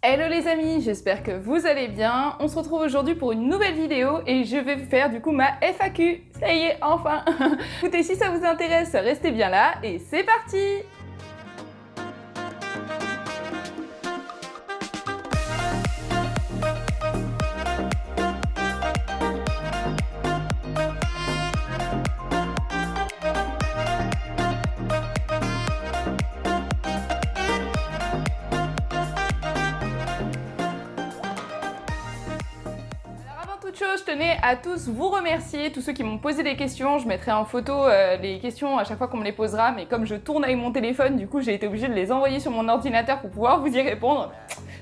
Hello les amis, j'espère que vous allez bien. On se retrouve aujourd'hui pour une nouvelle vidéo et je vais vous faire du coup ma FAQ. Ça y est, enfin. Écoutez, si ça vous intéresse, restez bien là et c'est parti. Je tenais à tous vous remercier, tous ceux qui m'ont posé des questions. Je mettrai en photo les questions à chaque fois qu'on me les posera, mais comme je tourne avec mon téléphone, du coup j'ai été obligée de les envoyer sur mon ordinateur pour pouvoir vous y répondre.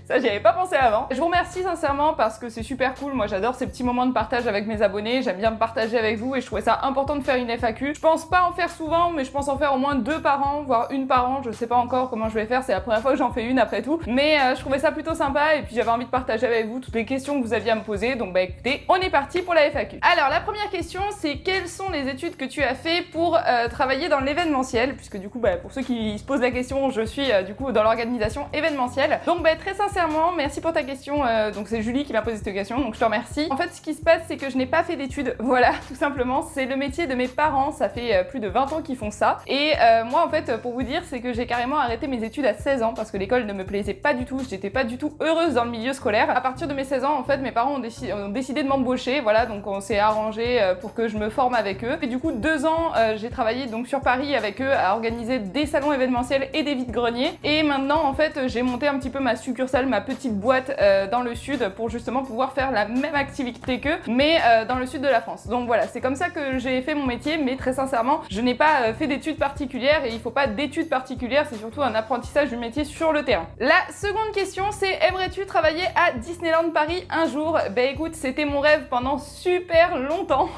Ça, j'y avais pas pensé avant. Je vous remercie sincèrement parce que c'est super cool. Moi, j'adore ces petits moments de partage avec mes abonnés. J'aime bien me partager avec vous et je trouvais ça important de faire une FAQ. Je pense pas en faire souvent, mais je pense en faire au moins 2 par an, voire une par an. Je sais pas encore comment je vais faire. C'est la première fois que j'en fais une après tout. Mais je trouvais ça plutôt sympa et puis j'avais envie de partager avec vous toutes les questions que vous aviez à me poser. Donc bah écoutez, on est parti pour la FAQ. Alors, la première question, c'est quelles sont les études que tu as fait pour travailler dans l'événementiel? Puisque du coup, bah, pour ceux qui se posent la question, je suis du coup dans l'organisation événementielle. Donc bah, très sincèrement, merci pour ta question, donc c'est Julie qui m'a posé cette question, donc je te remercie. En fait, ce qui se passe, c'est que je n'ai pas fait d'études, voilà, tout simplement. C'est le métier de mes parents, ça fait plus de 20 ans qu'ils font ça. Et moi, en fait, pour vous dire, c'est que j'ai carrément arrêté mes études à 16 ans parce que l'école ne me plaisait pas du tout, j'étais pas du tout heureuse dans le milieu scolaire. À partir de mes 16 ans, en fait, mes parents ont décidé de m'embaucher, voilà, donc on s'est arrangé pour que je me forme avec eux. Et du coup, 2 ans, j'ai travaillé donc sur Paris avec eux à organiser des salons événementiels et des vides-greniers. Et maintenant, en fait, j'ai monté un petit peu ma succursale, ma petite boîte dans le sud pour justement pouvoir faire la même activité qu'eux, mais dans le sud de la France. Donc voilà, c'est comme ça que j'ai fait mon métier, mais très sincèrement, je n'ai pas fait d'études particulières et il faut pas d'études particulières, c'est surtout un apprentissage du métier sur le terrain. La seconde question, c'est aimerais-tu travailler à Disneyland Paris un jour? Bah écoute, c'était mon rêve pendant super longtemps.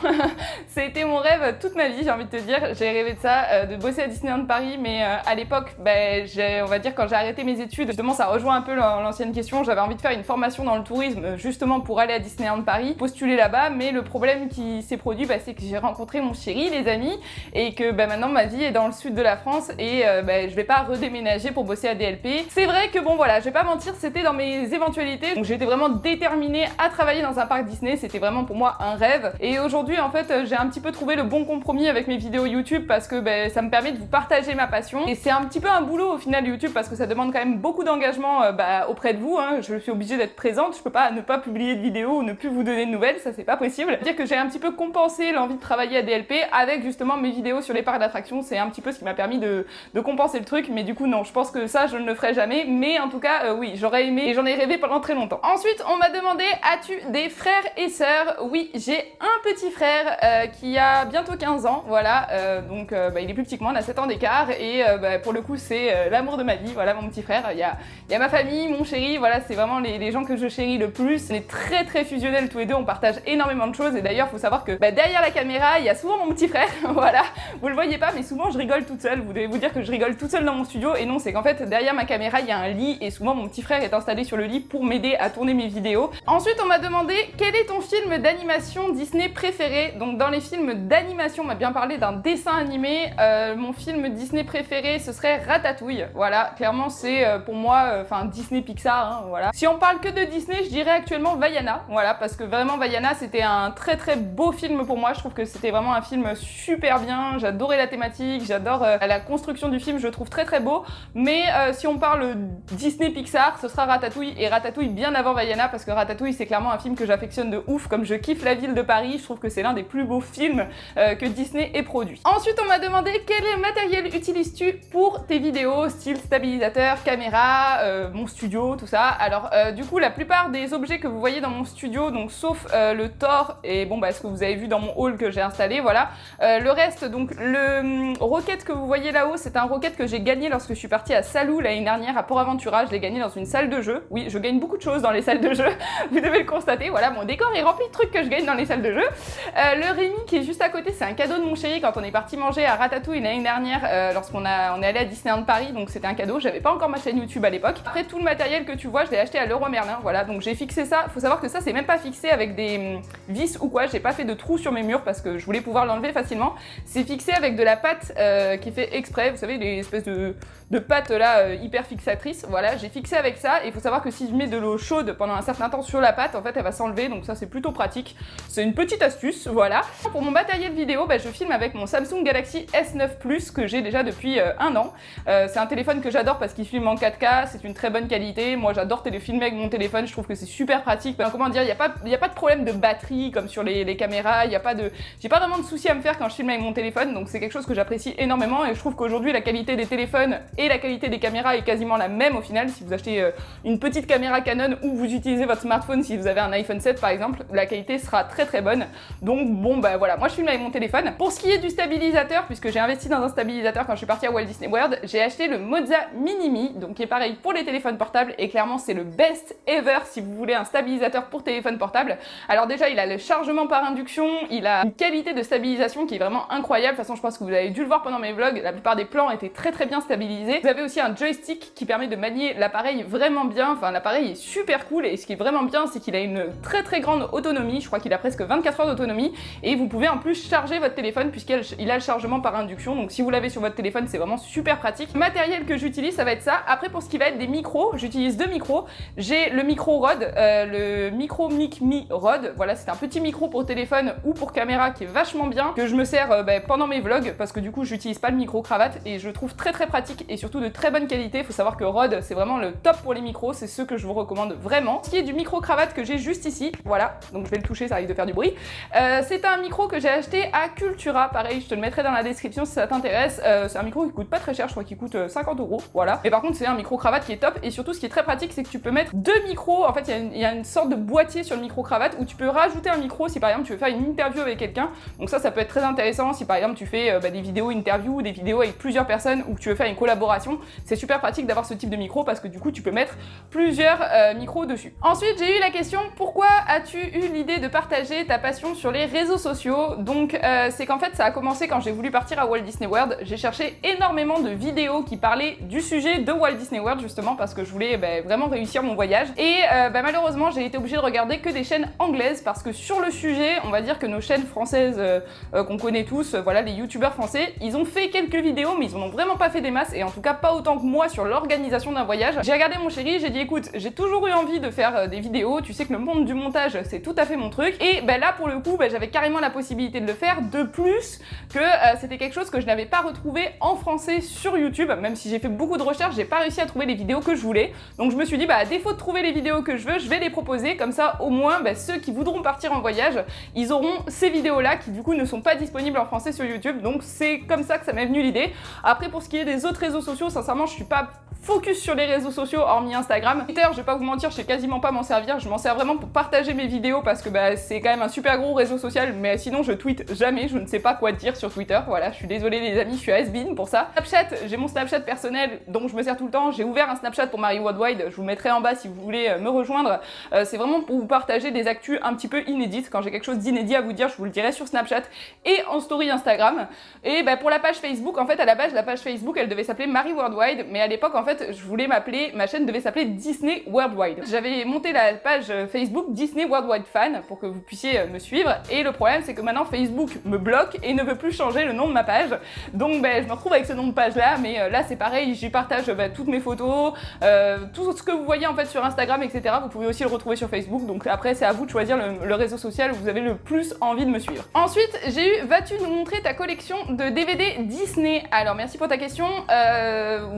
C'était mon rêve toute ma vie, j'ai envie de te dire. J'ai rêvé de ça, de bosser à Disneyland Paris, mais à l'époque, bah, on va dire quand j'ai arrêté mes études, justement ça rejoint un peu l'ancienne question, j'avais envie de faire une formation dans le tourisme justement pour aller à Disneyland Paris, postuler là-bas, mais le problème qui s'est produit, bah, c'est que j'ai rencontré mon chéri, les amis, et que bah, maintenant ma vie est dans le sud de la France et bah, je vais pas redéménager pour bosser à DLP. C'est vrai que bon voilà, je vais pas mentir, c'était dans mes éventualités, donc j'étais vraiment déterminée à travailler dans un parc Disney, c'était vraiment pour moi un rêve. Et aujourd'hui en fait j'ai un petit peu trouvé le bon compromis avec mes vidéos YouTube parce que bah, ça me permet de vous partager ma passion et c'est un petit peu un boulot au final YouTube parce que ça demande quand même beaucoup d'engagement bah, auprès de vous, hein. Je suis obligée d'être présente, je peux pas ne pas publier de vidéos ou ne plus vous donner de nouvelles, ça c'est pas possible. Dire que j'ai un petit peu compensé l'envie de travailler à DLP avec justement mes vidéos sur les parcs d'attractions, c'est un petit peu ce qui m'a permis de compenser le truc, mais du coup non, je pense que ça je ne le ferai jamais, mais en tout cas oui, j'aurais aimé et j'en ai rêvé pendant très longtemps. Ensuite on m'a demandé, as-tu des frères et sœurs? Oui, j'ai un petit frère qui a bientôt 15 ans, voilà, donc bah, il est plus petit que moi, on a 7 ans d'écart et bah, pour le coup c'est l'amour de ma vie, voilà mon petit frère, il y a ma famille, mon chéri, voilà, c'est vraiment les gens que je chéris le plus. On est très fusionnels tous les deux, on partage énormément de choses et d'ailleurs faut savoir que bah, derrière la caméra il y a souvent mon petit frère, voilà, vous le voyez pas mais souvent je rigole toute seule, vous devez vous dire que je rigole toute seule dans mon studio et non, c'est qu'en fait derrière ma caméra il y a un lit et souvent mon petit frère est installé sur le lit pour m'aider à tourner mes vidéos. Ensuite on m'a demandé quel est ton film d'animation Disney préféré. Donc dans les films d'animation on m'a bien parlé d'un dessin animé, mon film Disney préféré ce serait Ratatouille, voilà, clairement c'est pour moi, enfin Disney Pixar, hein, voilà. Si on parle que de Disney, je dirais actuellement Vaiana, voilà, parce que vraiment Vaiana c'était un très beau film pour moi, je trouve que c'était vraiment un film super bien, j'adorais la thématique, j'adore la construction du film, je le trouve très beau, mais si on parle Disney Pixar, ce sera Ratatouille, et Ratatouille bien avant Vaiana, parce que Ratatouille c'est clairement un film que j'affectionne de ouf, comme je kiffe la ville de Paris, je trouve que c'est l'un des plus beaux films que Disney ait produit. Ensuite on m'a demandé quel matériel utilises-tu pour tes vidéos, style stabilisateur, caméra, mon studio, tout ça. Alors du coup la plupart des objets que vous voyez dans mon studio, donc sauf le Thor et bon bah ce que vous avez vu dans mon hall que j'ai installé, voilà. Le reste, donc le Rocket que vous voyez là-haut, c'est un Rocket que j'ai gagné lorsque je suis partie à Salou l'année dernière à Port Aventura, je l'ai gagné dans une salle de jeu. Oui, je gagne beaucoup de choses dans les salles de jeu, vous devez le constater, voilà, mon décor est rempli de trucs que je gagne dans les salles de jeu. Le Rémi qui est juste à côté, c'est un cadeau de mon chéri quand on est parti manger à Ratatouille l'année dernière lorsqu'on est allé à Disneyland Paris, donc c'était un cadeau, j'avais pas encore ma chaîne YouTube à l'époque. Après tout le matériel que tu vois, je l'ai acheté à Leroy Merlin, voilà, donc j'ai fixé ça. Faut savoir que ça c'est même pas fixé avec des vis ou quoi, j'ai pas fait de trous sur mes murs parce que je voulais pouvoir l'enlever facilement. C'est fixé avec de la pâte qui est fait exprès, vous savez, les espèces de pâte là hyper fixatrice, voilà, j'ai fixé avec ça et il faut savoir que que si je mets de l'eau chaude pendant un certain temps sur la pâte, en fait elle va s'enlever, donc ça c'est plutôt pratique. C'est une petite astuce, voilà. Pour mon matériel vidéo, je filme avec mon Samsung Galaxy S9 Plus que j'ai déjà depuis un an. C'est un téléphone que j'adore parce qu'il filme en 4K, c'est une très bonne qualité. Moi j'adore filmer avec mon téléphone, je trouve que c'est super pratique. Comment dire, il n'y a pas de problème de batterie comme sur les caméras, j'ai pas vraiment de soucis à me faire quand je filme avec mon téléphone, donc c'est quelque chose que j'apprécie énormément et je trouve qu'aujourd'hui la qualité des téléphones et la qualité des caméras est quasiment la même au final. Si vous achetez une petite caméra Canon ou vous utilisez votre smartphone, si vous avez un iPhone 7 par exemple, la qualité sera très très bonne. Donc bon voilà, moi je filme avec mon téléphone. Pour ce qui est du stabilisateur, puisque j'ai investi dans un stabilisateur quand je suis partie à Walt Disney World, j'ai acheté le Moza Minimi, donc qui est pareil pour les téléphones portables et clairement c'est le best ever si vous voulez un stabilisateur pour téléphone portable. Alors déjà il a le chargement par induction, il a une qualité de stabilisation qui est vraiment incroyable. De toute façon je pense que vous avez dû le voir pendant mes vlogs, la plupart des plans étaient très très bien stabilisés. Vous avez aussi un joystick qui permet de manier l'appareil vraiment bien, enfin l'appareil est super cool et ce qui est vraiment bien c'est qu'il a une très très grande autonomie, je crois qu'il a presque 24 heures d'autonomie et vous pouvez en plus charger votre téléphone puisqu'il a le chargement par induction, donc si vous l'avez sur votre téléphone c'est vraiment super pratique. Le matériel que j'utilise ça va être ça. Après pour ce qui va être des micros, j'utilise deux micros. J'ai le micro Rode, le micro Mic Mi Rode, voilà c'est un petit micro pour téléphone ou pour caméra qui est vachement bien, que je me sers pendant mes vlogs parce que du coup j'utilise pas le micro cravate et je le trouve très très pratique et surtout de très bonne qualité. Faut savoir que Rode c'est vraiment le top pour les micros, c'est ce que je vous recommande vraiment. Ce qui est du micro cravate que j'ai juste ici, voilà, donc je vais le toucher, ça risque de faire du bruit. C'est un micro que j'ai acheté à Cultura, pareil je te le mettrai dans la description si ça t'intéresse. C'est un micro qui coûte pas très cher, je crois qu'il coûte 50 €, voilà. Mais par contre c'est un micro cravate qui est top et surtout ce qui est très pratique c'est que tu peux mettre deux micros, en fait il y a une sorte de boîtier sur le micro cravate où tu peux rajouter un micro si par exemple tu veux faire une interview avec quelqu'un, donc ça peut être très intéressant si par exemple tu fais des vidéos interview ou des vidéos avec plusieurs personnes ou que tu veux faire une collaboration, c'est super pratique d'avoir ce type de micro parce que du coup tu peux mettre plusieurs micros dessus. Ensuite j'ai eu la question pourquoi as-tu eu l'idée de partager ta passion sur les réseaux sociaux? Donc c'est qu'en fait ça a commencé quand j'ai voulu partir à Walt Disney World, j'ai cherché énormément de vidéos qui parlaient du sujet de Walt Disney World justement parce que je voulais vraiment réussir mon voyage et malheureusement j'ai été obligée de regarder que des chaînes anglaises parce que sur le sujet on va dire que nos chaînes françaises qu'on connaît tous, voilà les youtubeurs français, ils ont fait quelques vidéos mais ils en ont vraiment pas fait des masses et en tout cas pas autant que moi sur l'organisation d'un voyage. J'ai regardé mon chéri, j'ai dit écoute j'ai toujours eu envie de faire des vidéos, tu sais que le monde du montage c'est tout à fait mon truc et là pour le coup j'avais carrément la possibilité de le faire, de plus que c'était quelque chose que je n'avais pas retrouvé en français sur YouTube, même si j'ai fait beaucoup de recherches j'ai pas réussi à trouver les vidéos que je voulais, donc je me suis dit à défaut de trouver les vidéos que je veux, je vais les proposer comme ça au moins ceux qui voudront partir en voyage ils auront ces vidéos là qui du coup ne sont pas disponibles en français sur YouTube, donc c'est comme ça que ça m'est venu l'idée. Après pour ce qui est des autres réseaux sociaux, sincèrement je suis pas focus sur les réseaux sociaux hormis Instagram. Twitter, je vais pas vous mentir, je sais quasiment pas m'en servir, je m'en sers vraiment pour partager mes vidéos parce que c'est quand même un super gros réseau social, mais sinon je tweete jamais, je ne sais pas quoi dire sur Twitter, voilà, je suis désolée les amis, je suis has-been pour ça. Snapchat, j'ai mon Snapchat personnel dont je me sers tout le temps, j'ai ouvert un Snapchat pour Marie Worldwide, je vous le mettrai en bas si vous voulez me rejoindre, c'est vraiment pour vous partager des actus un petit peu inédites, quand j'ai quelque chose d'inédit à vous dire, je vous le dirai sur Snapchat et en story Instagram. Et pour la page Facebook, en fait à la base la page Facebook elle devait s'appeler Marie Worldwide, mais à l'époque en fait je voulais ma chaîne devait s'appeler Disney Worldwide. J'avais monté la page Facebook Disney Worldwide Fan pour que vous puissiez me suivre et le problème c'est que maintenant Facebook me bloque et ne veut plus changer le nom de ma page, donc je me retrouve avec ce nom de page là, mais là c'est pareil, j'y partage toutes mes photos, tout ce que vous voyez en fait sur Instagram etc, vous pouvez aussi le retrouver sur Facebook, donc après c'est à vous de choisir le réseau social où vous avez le plus envie de me suivre. Ensuite j'ai eu vas-tu nous montrer ta collection de DVD Disney? Alors merci pour ta question,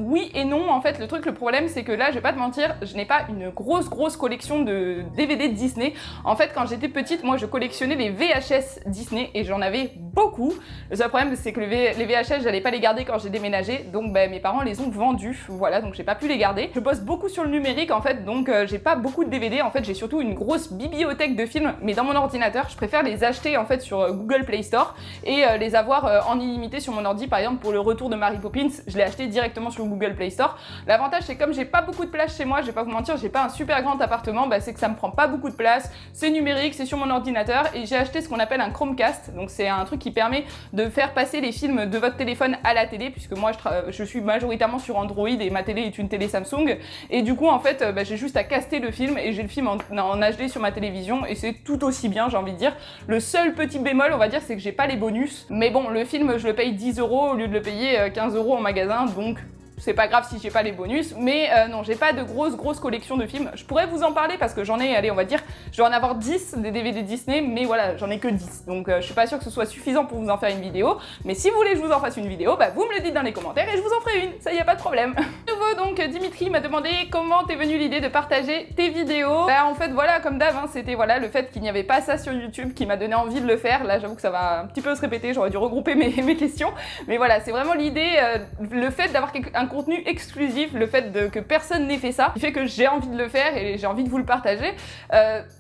oui et non en fait, le problème c'est que là je vais pas te mentir, je n'ai pas une grosse collection de DVD Disney. En fait quand j'étais petite moi je collectionnais les VHS Disney et j'en avais beaucoup. Le seul problème c'est que les VHS j'allais pas les garder quand j'ai déménagé, donc mes parents les ont vendus, voilà, donc j'ai pas pu les garder. Je bosse beaucoup sur le numérique en fait, donc j'ai pas beaucoup de DVD, en fait j'ai surtout une grosse bibliothèque de films, mais dans mon ordinateur je préfère les acheter en fait sur Google Play Store et les avoir en illimité sur mon ordi. Par exemple pour le retour de Mary Poppins, je l'ai acheté directement sur Google Play Store. L'avantage c'est comme j'ai pas beaucoup de place chez moi, je vais pas vous mentir, j'ai pas un super grand appartement, c'est que ça me prend pas beaucoup de place, c'est numérique, c'est sur mon ordinateur et j'ai acheté ce qu'on appelle un Chromecast, donc c'est un truc qui permet de faire passer les films de votre téléphone à la télé, puisque moi je suis majoritairement sur Android et ma télé est une télé Samsung, et du coup en fait j'ai juste à caster le film et j'ai le film en HD sur ma télévision et c'est tout aussi bien, j'ai envie de dire. Le seul petit bémol on va dire c'est que j'ai pas les bonus, mais bon le film je le paye 10 € au lieu de le payer 15 € en magasin, donc c'est pas grave si j'ai pas les bonus, mais non, j'ai pas de grosse collection de films. Je pourrais vous en parler parce que j'en ai, allez, on va dire, je dois en avoir 10 des DVD Disney, mais voilà, j'en ai que 10. Donc je suis pas sûre que ce soit suffisant pour vous en faire une vidéo, mais si vous voulez que je vous en fasse une vidéo, bah vous me le dites dans les commentaires et je vous en ferai une, ça y a pas de problème. De nouveau, donc Dimitri m'a demandé comment t'es venue l'idée de partager tes vidéos. Bah en fait voilà, comme d'hab, hein, c'était voilà le fait qu'il n'y avait pas ça sur YouTube qui m'a donné envie de le faire. Là j'avoue que ça va un petit peu se répéter, j'aurais dû regrouper mes questions, mais voilà, c'est vraiment l'idée, le fait d'avoir un contenu exclusif, le fait que personne n'ait fait ça, qui fait que j'ai envie de le faire et j'ai envie de vous le partager.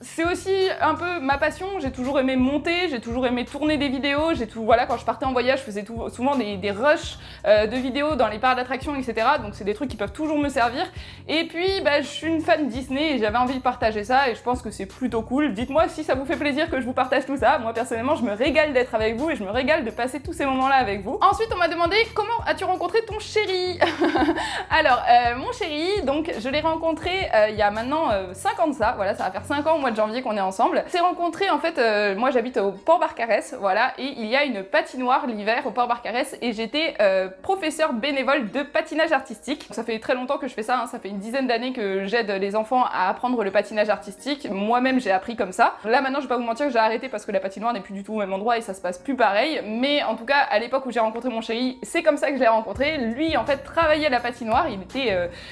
C'est aussi un peu ma passion, j'ai toujours aimé monter, j'ai toujours aimé tourner des vidéos, voilà, quand je partais en voyage, je faisais souvent des rushs de vidéos dans les parcs d'attractions, etc. Donc c'est des trucs qui peuvent toujours me servir. Et puis bah, je suis une fan Disney et j'avais envie de partager ça et je pense que c'est plutôt cool. Dites-moi si ça vous fait plaisir que je vous partage tout ça. Moi personnellement je me régale d'être avec vous et je me régale de passer tous ces moments-là avec vous. Ensuite on m'a demandé comment as-tu rencontré ton chéri. Alors mon chéri, donc je l'ai rencontré il y a maintenant 5 ans de ça, voilà, ça va faire 5 ans au mois de janvier qu'on est ensemble. On s'est rencontrés en fait, moi j'habite au Port Barcarès, voilà, et il y a une patinoire l'hiver au Port Barcarès et j'étais professeur bénévole de patinage artistique. Ça fait très longtemps que je fais ça, hein, ça fait une dizaine d'années que j'aide les enfants à apprendre le patinage artistique. Moi-même j'ai appris comme ça. Là maintenant je vais pas vous mentir que j'ai arrêté parce que la patinoire n'est plus du tout au même endroit et ça se passe plus pareil, mais en tout cas à l'époque où j'ai rencontré mon chéri, c'est comme ça que je l'ai rencontré. Lui en fait travaillait à la patinoire,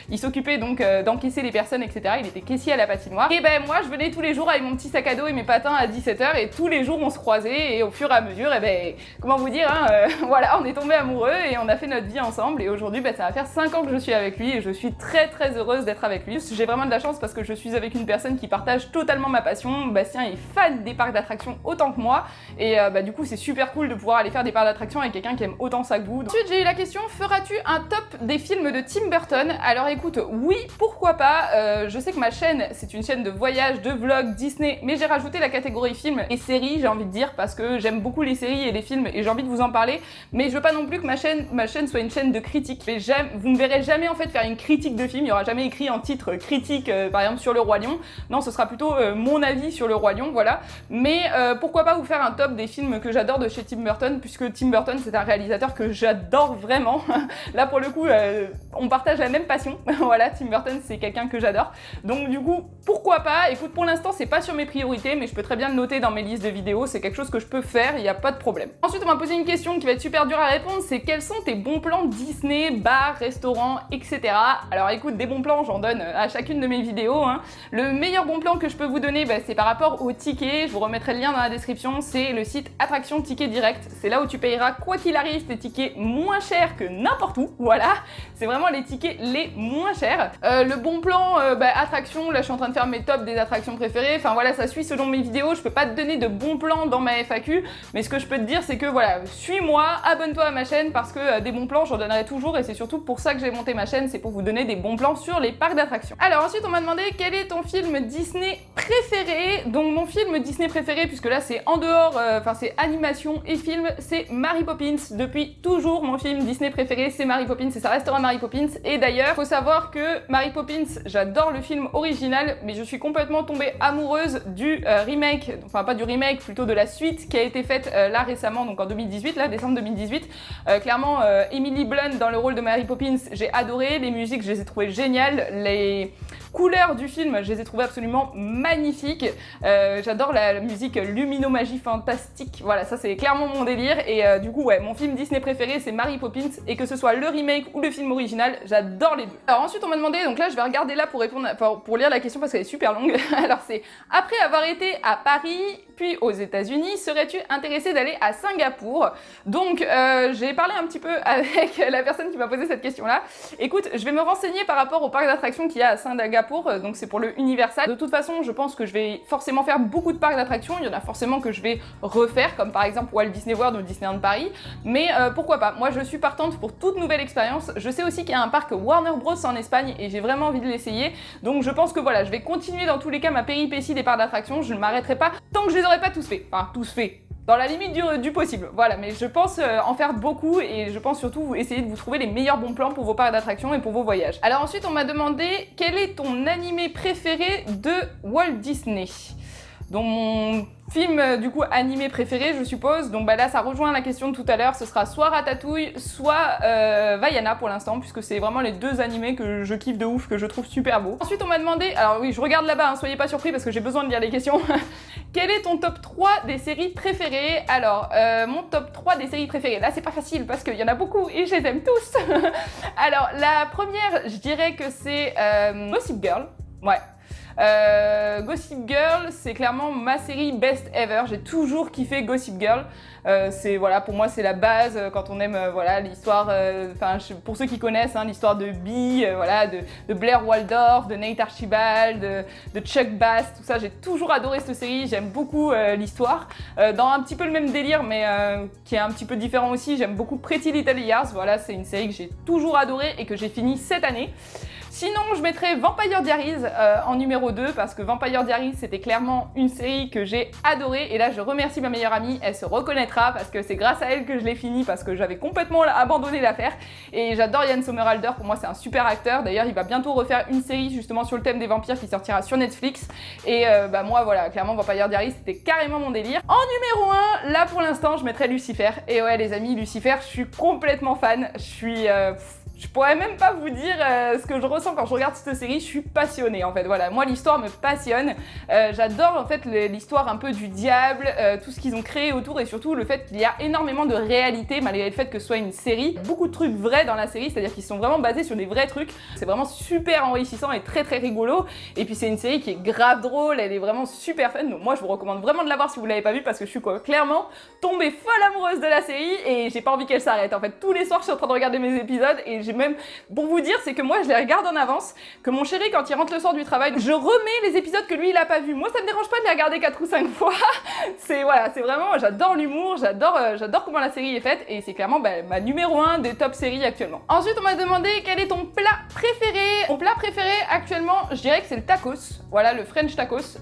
il s'occupait donc d'encaisser les personnes, etc. Il était caissier à la patinoire. Et ben moi je venais tous les jours avec mon petit sac à dos et mes patins à 17h et tous les jours on se croisait et au fur et à mesure, et ben comment vous dire, hein, voilà, on est tombés amoureux et on a fait notre vie ensemble et aujourd'hui ça va faire 5 ans que je suis avec lui et je suis très heureuse d'être avec lui. J'ai vraiment de la chance parce que je suis avec une personne qui partage totalement ma passion. Bastien est fan des parcs d'attractions autant que moi et bah, du coup c'est super cool de pouvoir aller faire des parcs d'attractions avec quelqu'un qui aime autant ça que vous. Ensuite j'ai eu la question, feras-tu un top des films de Tim Burton? Alors écoute, oui, pourquoi pas, je sais que ma chaîne c'est une chaîne de voyage, de vlog, Disney, mais j'ai rajouté la catégorie films et séries, j'ai envie de dire, parce que j'aime beaucoup les séries et les films et j'ai envie de vous en parler, mais je veux pas non plus que ma chaîne soit une chaîne de critique. Vous me verrez jamais en fait faire une critique de film, il y aura jamais écrit en titre critique par exemple sur le Roi Lion, non ce sera plutôt mon avis sur le Roi Lion, voilà, mais pourquoi pas vous faire un top des films que j'adore de chez Tim Burton, puisque Tim Burton c'est un réalisateur que j'adore vraiment. Là pour le coup on partage la même passion, voilà, Tim Burton c'est quelqu'un que j'adore, donc du coup pourquoi pas. Écoute, pour l'instant c'est pas sur mes priorités mais je peux très bien le noter dans mes listes de vidéos, c'est quelque chose que je peux faire, il n'y a pas de problème. Ensuite on m'a posé une question qui va être super dure à répondre, c'est quels sont tes bons plans Disney, bars, restaurants, etc. Alors écoute, des bons plans j'en donne à chacune de mes vidéos, hein. Le meilleur bon plan que je peux vous donner bah, c'est par rapport aux tickets, je vous remettrai le lien dans la description, c'est le site Attraction Ticket Direct, c'est là où tu payeras quoi qu'il arrive tes tickets moins chers que n'importe où, voilà, c'est vraiment les tickets les moins chers. Le bon plan attraction, là je suis en train de faire mes tops des attractions préférées, enfin voilà, ça suit selon mes vidéos, je peux pas te donner de bons plans dans ma FAQ, mais ce que je peux te dire c'est que voilà, suis-moi, abonne-toi à ma chaîne parce que des bons plans j'en donnerai toujours et c'est surtout pour ça que j'ai monté ma chaîne, c'est pour vous donner des bons plans sur les parcs d'attractions. Alors ensuite on m'a demandé quel est ton film Disney préféré. Donc mon film Disney préféré, puisque là c'est en dehors, enfin c'est animation et film, c'est Mary Poppins. Depuis toujours mon film Disney préféré c'est Mary Poppins et ça restera Mary Poppins. Et d'ailleurs faut savoir que Mary Poppins, j'adore le film original mais je suis complètement tombée amoureuse du remake, enfin pas du remake, plutôt de la suite qui a été faite là récemment, donc en 2018, là décembre 2018. Clairement Emily Blunt dans le rôle de Mary Poppins, j'ai adoré, les musiques je les ai trouvées géniales, les couleurs du film, je les ai trouvées absolument magnifiques. J'adore la musique luminomagie fantastique, voilà, ça c'est clairement mon délire. Et du coup, ouais, mon film Disney préféré c'est Mary Poppins, et que ce soit le remake ou le film original, j'adore les deux. Alors ensuite on m'a demandé, donc là je vais regarder là pour répondre, pour lire la question parce qu'elle est super longue. Alors c'est, après avoir été à Paris puis aux États-Unis, serais-tu intéressé d'aller à Singapour? Donc j'ai parlé un petit peu avec la personne qui m'a posé cette question là. Écoute, je vais me renseigner par rapport au parc d'attractions qu'il y a à Singapour, donc c'est pour le Universal. De toute façon je pense que je vais forcément faire beaucoup de parcs d'attractions, il y en a forcément que je vais refaire, comme par exemple Walt Disney World ou Disneyland Paris, mais pourquoi pas, moi je suis partante pour toute nouvelle expérience. Je sais aussi qu'il y a un parc Warner Bros en Espagne et j'ai vraiment envie de l'essayer, donc je pense que voilà, je vais continuer dans tous les cas ma péripétie des parcs d'attractions, je ne m'arrêterai pas tant que je les aurai pas tous fait, enfin tous faits, dans la limite du possible, voilà, mais je pense en faire beaucoup et je pense surtout essayer de vous trouver les meilleurs bons plans pour vos parcs d'attractions et pour vos voyages. Alors ensuite on m'a demandé quel est ton animé préféré de Walt Disney. dont mon film du coup animé préféré je suppose, donc bah là ça rejoint la question de tout à l'heure, ce sera soit Ratatouille, soit Vaiana pour l'instant, puisque c'est vraiment les deux animés que je kiffe de ouf, que je trouve super beaux. Ensuite on m'a demandé, alors oui je regarde là-bas, hein, soyez pas surpris parce que j'ai besoin de lire les questions, quel est ton top 3 des séries préférées? Alors mon top 3 des séries préférées, là c'est pas facile parce qu'il y en a beaucoup et je les aime tous. Alors la première je dirais que c'est Gossip Girl, ouais. Gossip Girl, c'est clairement ma série best ever. J'ai toujours kiffé Gossip Girl. C'est voilà, pour moi c'est la base quand on aime voilà l'histoire. Enfin pour ceux qui connaissent hein, l'histoire de Bee, voilà, de Blair Waldorf, de Nate Archibald, de Chuck Bass, tout ça. J'ai toujours adoré cette série. J'aime beaucoup l'histoire. Dans un petit peu le même délire, mais qui est un petit peu différent aussi. J'aime beaucoup Pretty Little Liars. Voilà, c'est une série que j'ai toujours adorée et que j'ai fini cette année. Sinon, je mettrais Vampire Diaries en numéro 2 parce que Vampire Diaries, c'était clairement une série que j'ai adorée. Et là, je remercie ma meilleure amie, elle se reconnaîtra parce que c'est grâce à elle que je l'ai fini parce que j'avais complètement abandonné l'affaire. Et j'adore Ian Somerhalder, pour moi c'est un super acteur. D'ailleurs, il va bientôt refaire une série justement sur le thème des vampires qui sortira sur Netflix. Et bah moi, voilà, clairement Vampire Diaries, c'était carrément mon délire. En numéro 1, là pour l'instant, je mettrais Lucifer. Et ouais les amis, Lucifer, je suis complètement fan. Je pourrais même pas vous dire ce que je ressens quand je regarde cette série, je suis passionnée en fait, voilà, moi l'histoire me passionne, j'adore en fait l'histoire un peu du diable, tout ce qu'ils ont créé autour et surtout le fait qu'il y a énormément de réalité malgré le fait que ce soit une série, beaucoup de trucs vrais dans la série, c'est-à-dire qu'ils sont vraiment basés sur des vrais trucs, c'est vraiment super enrichissant et très rigolo, et puis c'est une série qui est grave drôle, elle est vraiment super fun, donc moi je vous recommande vraiment de la voir si vous l'avez pas vue parce que je suis clairement tombée folle amoureuse de la série et j'ai pas envie qu'elle s'arrête, en fait tous les soirs je suis en train de regarder mes épisodes et même, pour vous dire, c'est que moi je les regarde en avance, que mon chéri quand il rentre le soir du travail, je remets les épisodes que lui il a pas vus. Moi ça me dérange pas de les regarder 4 ou 5 fois. C'est voilà, c'est vraiment, j'adore l'humour, j'adore comment la série est faite et c'est clairement ma numéro 1 des top séries actuellement. Ensuite on m'a demandé quel est ton plat préféré. Mon plat préféré actuellement, je dirais que c'est le tacos. Voilà, le French tacos.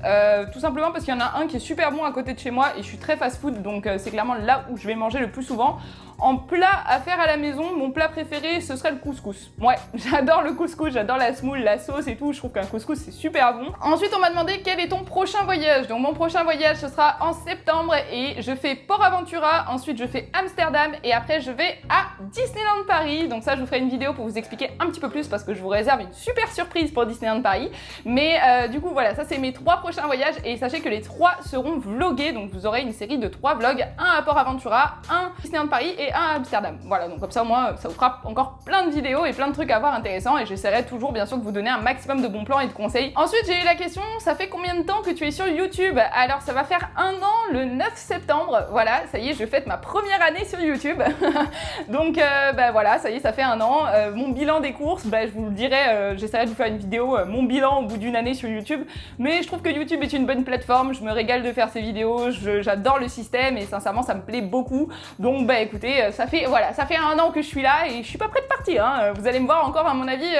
Tout simplement parce qu'il y en a un qui est super bon à côté de chez moi et je suis très fast food donc c'est clairement là où je vais manger le plus souvent. En plat à faire à la maison, mon plat préféré ce serait le couscous. Ouais, j'adore le couscous, j'adore la semoule, la sauce et tout, je trouve qu'un couscous c'est super bon. Ensuite on m'a demandé quel est ton prochain voyage. Donc mon prochain voyage ce sera en septembre et je fais Port Aventura, ensuite je fais Amsterdam et après je vais à Disneyland Paris. Donc ça je vous ferai une vidéo pour vous expliquer un petit peu plus parce que je vous réserve une super surprise pour Disneyland Paris. Mais du coup voilà, ça c'est mes 3 prochains voyages et sachez que les 3 seront vlogués. Donc vous aurez une série de 3 vlogs, un à Port Aventura, un à Disneyland Paris et un à Amsterdam. Voilà, donc comme ça au moins ça vous fera encore plein de vidéos et plein de trucs à voir intéressants et j'essaierai toujours bien sûr de vous donner un maximum de bons plans et de conseils. Ensuite j'ai eu la question, ça fait combien de temps que tu es sur YouTube? Alors ça va faire 1 an le 9 septembre, voilà, ça y est je fête ma première année sur YouTube. Donc voilà, ça y est ça fait 1 an. Mon bilan des courses, je vous le dirai, j'essaierai de vous faire une vidéo, mon bilan au bout d'une année sur YouTube, mais je trouve que YouTube est une bonne plateforme, je me régale de faire ces vidéos, j'adore le système et sincèrement ça me plaît beaucoup. Donc écoutez, ça fait 1 an que je suis là et je suis pas prête de partir, hein. Vous allez me voir encore à mon avis,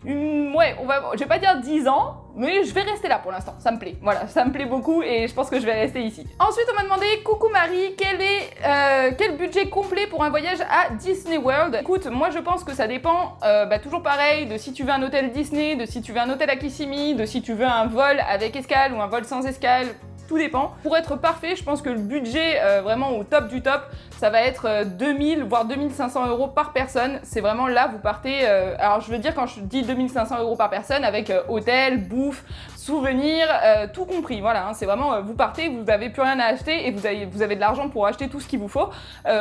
je vais pas dire 10 ans, mais je vais rester là pour l'instant, ça me plaît, voilà, ça me plaît beaucoup et je pense que je vais rester ici. Ensuite on m'a demandé, coucou Marie, quel budget complet pour un voyage à Disney World? Écoute, moi je pense que ça dépend, toujours pareil, de si tu veux un hôtel Disney, de si tu veux un hôtel à Kissimmee, de si tu veux un vol avec escale ou un vol sans escale. Tout dépend. Pour être parfait, je pense que le budget vraiment au top du top, ça va être 2000 voire 2500 € par personne. C'est vraiment là, vous partez, alors je veux dire quand je dis 2500 € par personne avec hôtel, bouffe, souvenirs, tout compris, voilà, hein, c'est vraiment, vous partez, vous n'avez plus rien à acheter et vous avez de l'argent pour acheter tout ce qu'il vous faut.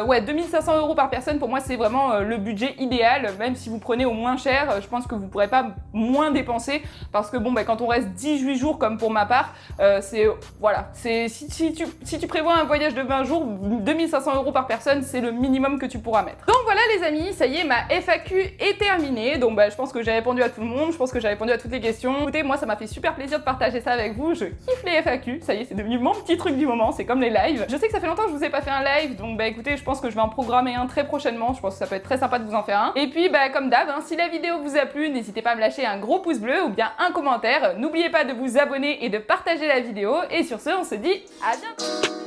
Ouais, 2500 € par personne, pour moi c'est vraiment le budget idéal, même si vous prenez au moins cher, je pense que vous ne pourrez pas moins dépenser, parce que bon, quand on reste 18 jours comme pour ma part, voilà, si tu prévois un voyage de 20 jours, 2500 € par personne, c'est le minimum que tu pourras mettre. Donc voilà les amis, ça y est, ma FAQ est terminée, donc je pense que j'ai répondu à tout le monde, je pense que j'ai répondu à toutes les questions. Écoutez, moi ça m'a fait super plaisir de partager ça avec vous, je kiffe les FAQ, ça y est c'est devenu mon petit truc du moment, c'est comme les lives. Je sais que ça fait longtemps que je vous ai pas fait un live, donc écoutez, je pense que je vais en programmer un très prochainement, je pense que ça peut être très sympa de vous en faire un. Et puis comme d'hab, hein, si la vidéo vous a plu, n'hésitez pas à me lâcher un gros pouce bleu ou bien un commentaire, n'oubliez pas de vous abonner et de partager la vidéo, et sur ce on se dit à bientôt.